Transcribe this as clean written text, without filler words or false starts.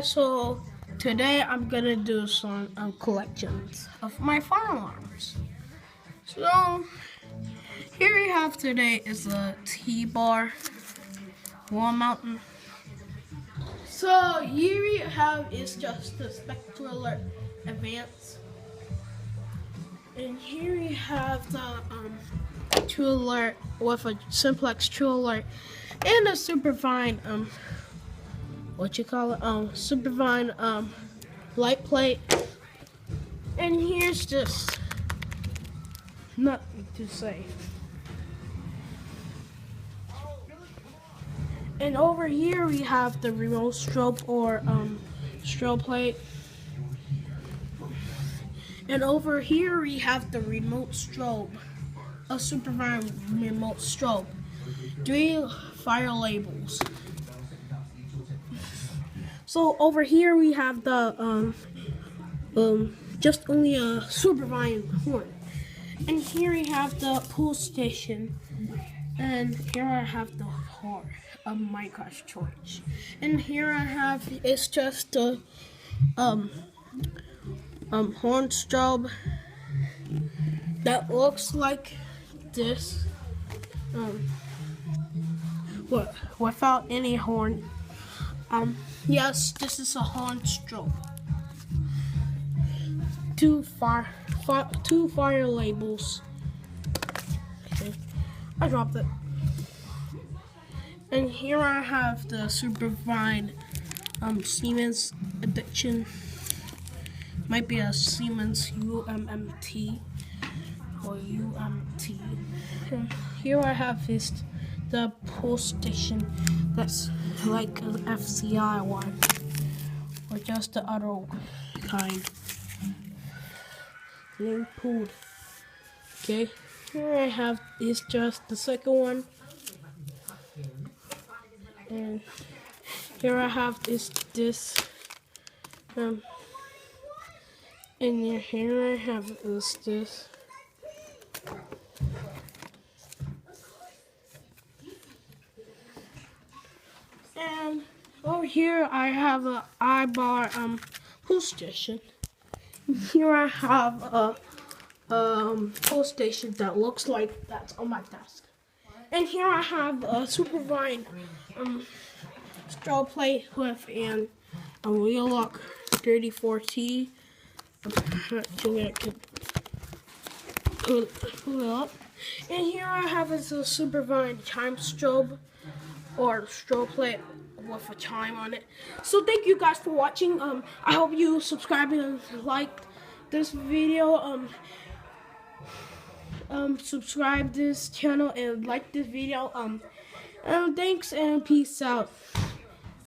guys, so today I'm gonna do some collections of my fire alarms. So here we have today is a T-bar wall mountain. So here we have is just the Spectral Alert Advance, and here we have the True Alert with a Simplex True Alert and a Superfine Superfine light plate. And here's just nothing to say. And over here we have the remote strobe or strobe plate. And over here we have the remote strobe, a Superfine remote strobe. 3 fire labels. So over here we have the just only a Superfine horn, and here we have the pull station, and here I have the horn of Minecraft torch, and here I have it's just the horn strobe that looks like this, without any horn. Yes, this is a horn strobe. 2 fire labels. Okay, I dropped it. And here I have the Superfine Siemens Edition. Might be a Siemens UMMT or UMT. And here I have the pull station that's like an FCI one, or just the other kind. Being pulled. Okay, here I have is just the second one, and here I have is this, and here I have is this. And over here I have a I-bar pull station. Here I have a pull station that looks like that's on my desk. And here I have a Superfine strobe plate with a Wheel Lock 34T. Actually, I can pull it up. And here I have is a Superfine chime strobe or strobe plate with a chime on it. So thank you guys for watching. I hope you subscribe and like this video. Subscribe this channel and like this video. Thanks and peace out.